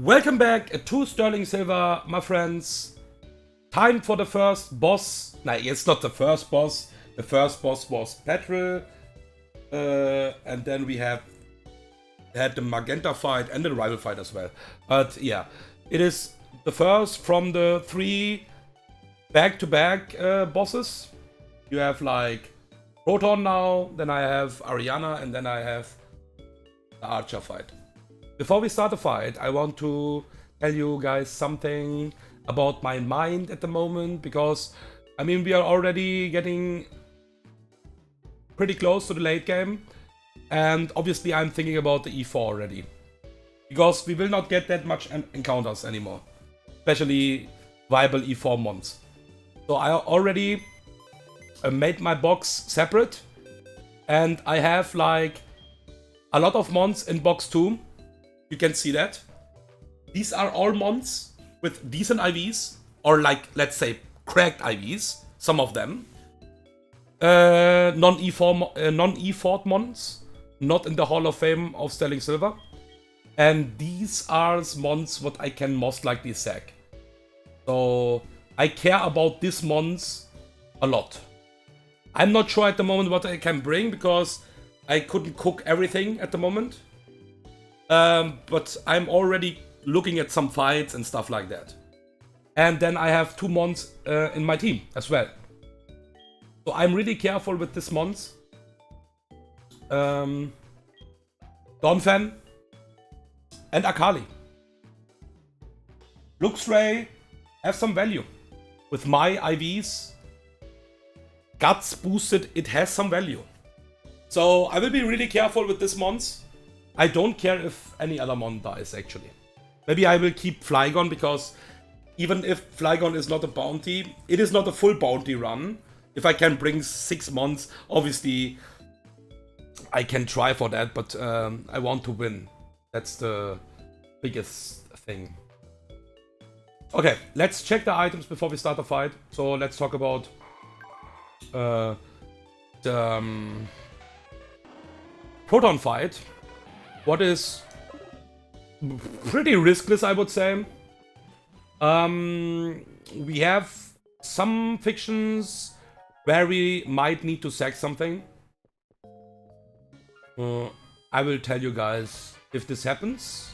Welcome back to Sterling Silver, my friends. Time for the first boss. No, it's not the first boss. The first boss was Petrel. And then we had the Magenta fight and the rival fight as well. But yeah, it is the first from the three back-to-back bosses. You have like Proton now, then I have Ariana, and then I have the Archer fight. Before we start the fight, I want to tell you guys something about my mind at the moment, because I mean we are already getting pretty close to the late game, and obviously I'm thinking about the E4 already, because we will not get that much encounters anymore, especially viable E4 mons. So I already made my box separate, and I have like a lot of mons in box 2. You can see that. These are all mons with decent IVs, or like, let's say, cracked IVs, some of them. Non-E4 mons, not in the Hall of Fame of Sterling Silver. And these are mons what I can most likely sack. So I care about these mons a lot. I'm not sure at the moment what I can bring, because I couldn't cook everything at the moment. But I'm already looking at some fights and stuff like that. And then I have 2 mons in my team as well. So I'm really careful with this mons. Donphan and Akali. Luxray have some value. With my IVs, Guts boosted, it has some value. So I will be really careful with this mons. I don't care if any other mon dies, actually. Maybe I will keep Flygon, because even if Flygon is not a bounty, it is not a full bounty run. If I can bring 6 mons, obviously I can try for that, but I want to win. That's the biggest thing. Okay, let's check the items before we start the fight. So let's talk about the Proton fight. What is pretty riskless, I would say. We have some fictions where we might need to sack something. I will tell you guys if this happens.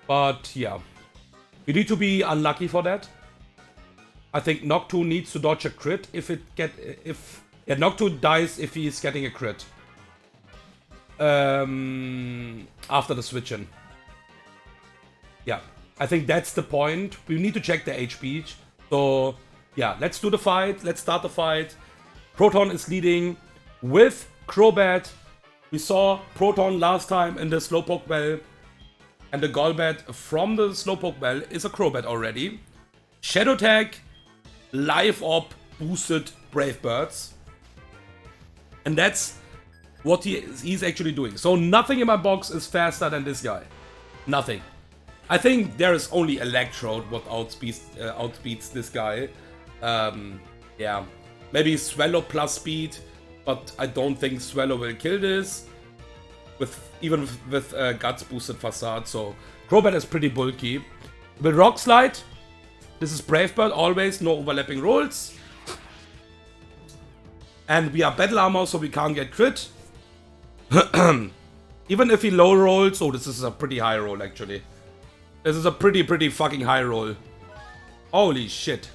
But yeah, you need to be unlucky for that. I think Noctu needs to dodge a crit if Noctu dies if he is getting a crit. After the switch in. Yeah, I think that's the point. We need to check the HP. So yeah, let's do the fight. Let's start the fight. Proton is leading with Crobat. We saw Proton last time in the Slowpoke Bell, and the Golbat from the Slowpoke Bell is a Crobat already. Shadow Tag, Life Orb boosted Brave Birds, and that's what he's actually doing. So nothing in my box is faster than this guy. Nothing. I think there is only Electrode what outspeeds this guy. Yeah, maybe Swallow plus speed, but I don't think Swallow will kill this. Even with Guts boosted Facade. So Crobat is pretty bulky. With Rock Slide, this is Brave Bird, always no overlapping rolls. And we are Battle Armor, so we can't get crit. Even if he low rolls, oh, this is a pretty high roll actually. This is a pretty fucking high roll. Holy shit.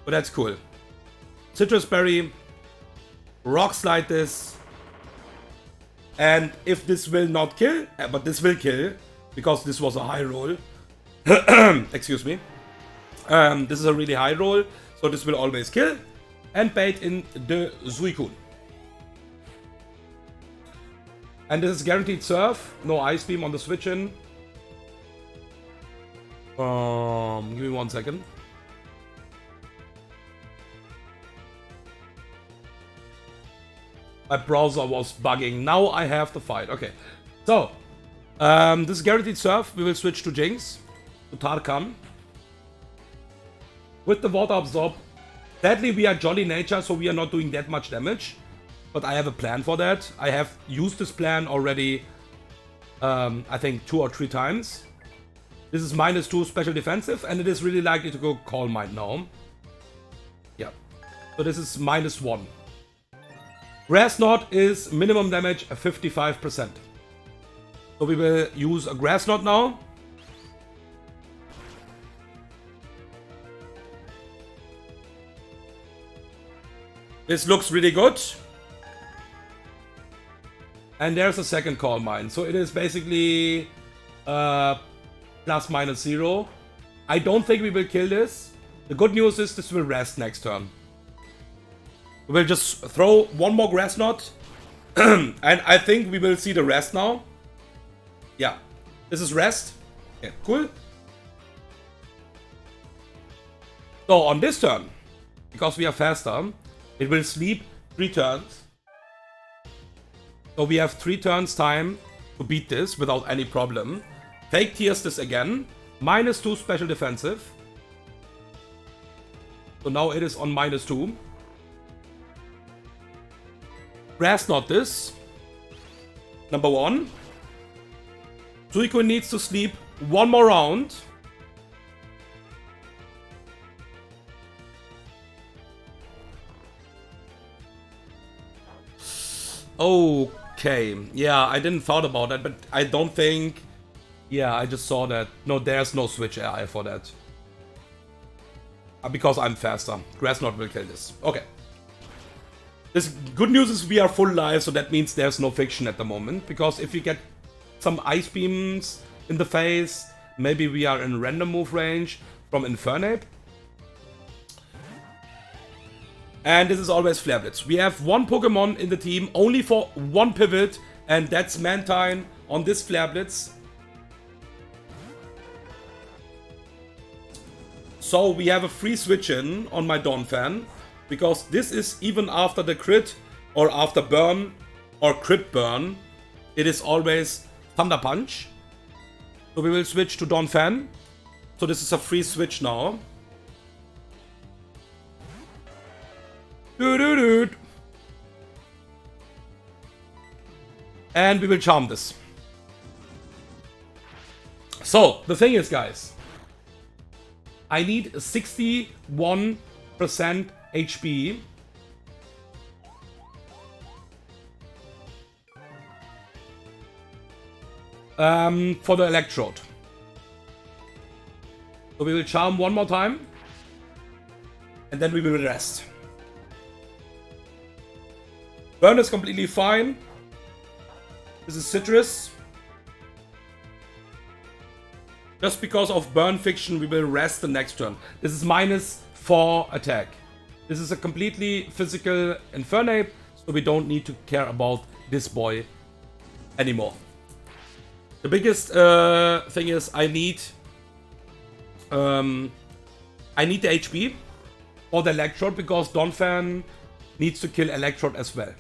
But that's cool. Citrus Berry, Rock Slide this. And if this will not kill, but this will kill, because this was a high roll. Excuse me. This is a really high roll, so this will always kill. And bait in the Suicune. And this is guaranteed surf, no Ice Beam on the switch in. Give me 1 second. My browser was bugging. Now I have the fight. Okay. So, this is guaranteed surf. We will switch to Jinx, to Tarkan. With the Water Absorb. Sadly, we are Jolly Nature, so we are not doing that much damage. But I have a plan for that. I have used this plan already I think 2 or 3 times. This is -2 special defensive, and it is really likely to go Calm Mind now. Yeah. So this is -1. Grass Knot is minimum damage 55%. So we will use a Grass Knot now. This looks really good. And there's a second Calm Mind. So it is basically ±0. I don't think we will kill this. The good news is this will rest next turn. We will just throw one more Grass Knot. And I think we will see the rest now. Yeah. This is rest. Okay, cool. So on this turn, because we are faster, it will sleep 3 turns. So we have 3 turns time to beat this without any problem. Fake Tears this again. -2 special defensive. So now it is on -2. Grass Knot this. Number 1. Suicune needs to sleep 1 more round. Okay, yeah, I didn't thought about that, but I don't think... Yeah, I just saw that. No, there's no switch AI for that. Because I'm faster. Grass Knot will kill this. Okay. This good news is we are full life, so that means there's no fiction at the moment. Because if we get some Ice Beams in the face, maybe we are in random move range from Infernape. And this is always Flare Blitz. We have 1 Pokemon in the team, only for 1 pivot, and that's Mantine on this Flare Blitz. So we have a free switch in on my Donphan, because this is even after the crit, or after burn, or crit burn, it is always Thunder Punch. So we will switch to Donphan. So this is a free switch now. And we will charm this. So, the thing is, guys, I need 61% HP. For the Electrode. So we will charm 1 more time. And then we will rest. Burn is completely fine. This is Citrus. Just because of Burn Fiction, we will rest the next turn. This is -4 attack. This is a completely physical Infernape, so we don't need to care about this boy anymore. The biggest thing is I need the HP for the Electrode, because Donphan needs to kill Electrode as well.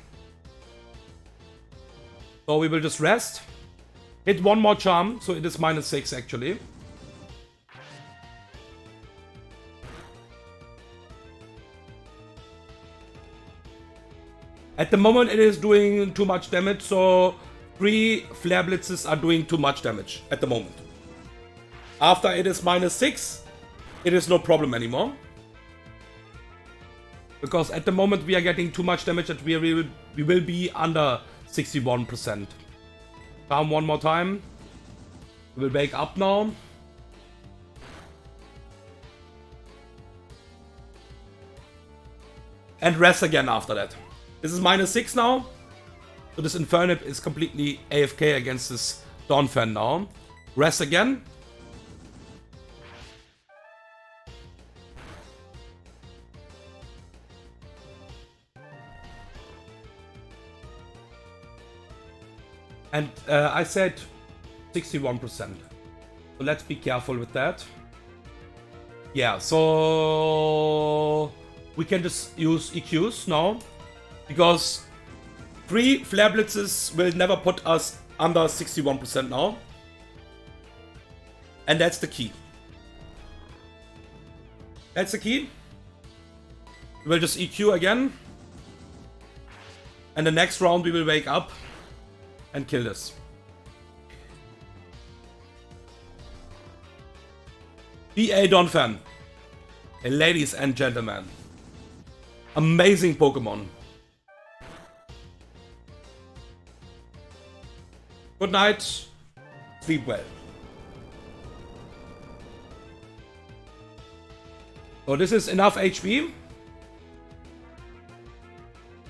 So we will just rest. Hit 1 more charm, so it is -6 actually. At the moment it is doing too much damage, so 3 Flare Blitzes are doing too much damage at the moment. After it is -6, it is no problem anymore. Because at the moment we are getting too much damage that we will be under 61%. Calm 1 more time. We will wake up now. And rest again after that. This is -6 now. So this Infernape is completely AFK against this Donphan now. Rest again. And I said 61%. So let's be careful with that. Yeah, so we can just use EQs now. Because 3 Flare Blitzes will never put us under 61% now. And that's the key. That's the key. We will just EQ again. And the next round we will wake up and kill this. BA Donphan. Ladies and gentlemen. Amazing Pokemon. Good night. Sleep well. So this is enough HP.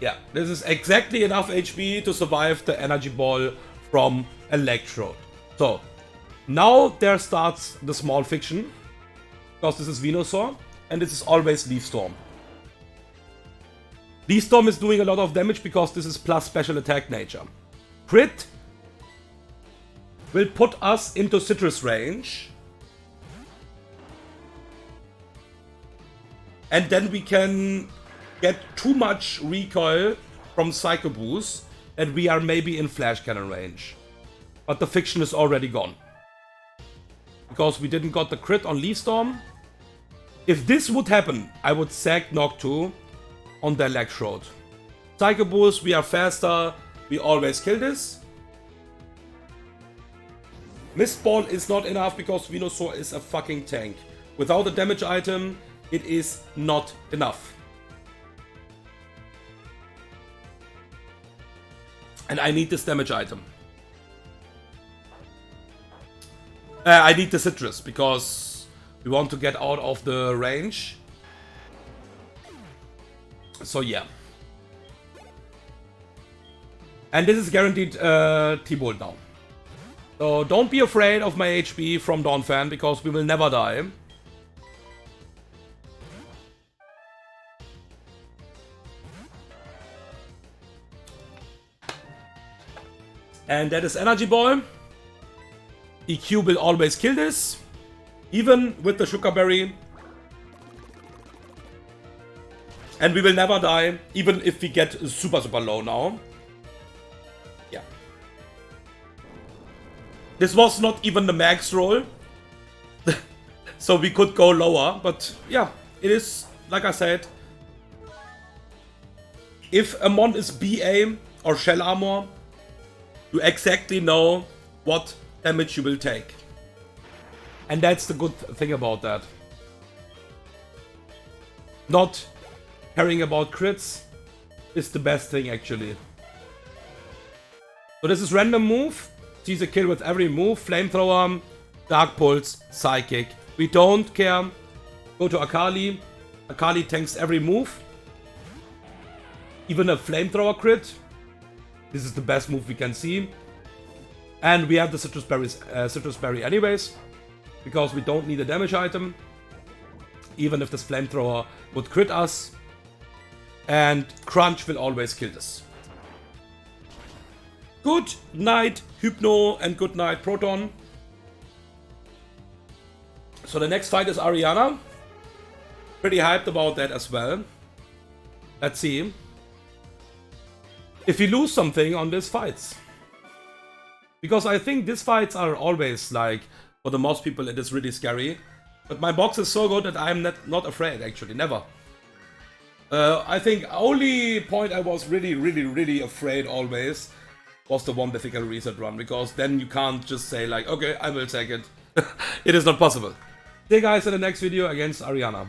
Yeah, this is exactly enough HP to survive the energy ball from Electrode. So, now there starts the small fiction. Because this is Venusaur, and this is always Leaf Storm. Leaf Storm is doing a lot of damage because this is plus special attack nature. Crit will put us into citrus range. And then we can get too much recoil from Psycho Boost that we are maybe in Flash Cannon range. But the fiction is already gone. Because we didn't got the crit on Leaf Storm. If this would happen, I would sack Noctu on the Electrode. Psycho Boost, we are faster, we always kill this. Mist Ball is not enough because Venusaur is a fucking tank. Without a damage item, it is not enough. And I need this damage item. I need the citrus because we want to get out of the range. So yeah. And this is guaranteed T-Bolt now. So don't be afraid of my HP from Donphan because we will never die. And that is Energy Ball. EQ will always kill this. Even with the Sugar Berry. And we will never die, even if we get super low now. Yeah. This was not even the max roll. So we could go lower, but yeah, it is, like I said, if a mon is BA or Shell Armor, you exactly know what damage you will take. And that's the good thing about that. Not caring about crits is the best thing actually. So this is random move. Sees a kill with every move. Flamethrower, Dark Pulse, Psychic. We don't care. Go to Akali. Akali tanks every move. Even a Flamethrower crit. This is the best move we can see. And we have the Citrus Berry anyways. Because we don't need a damage item. Even if this Flamethrower would crit us. And Crunch will always kill this. Good night Hypno and good night Proton. So the next fight is Ariana. Pretty hyped about that as well. Let's see if we lose something on these fights. Because I think these fights are always like, for the most people it is really scary. But my box is so good that I'm not afraid actually, never. I think only point I was really afraid always was the one difficult reset run. Because then you can't just say like, okay, I will take it. It is not possible. See you guys in the next video against Ariana.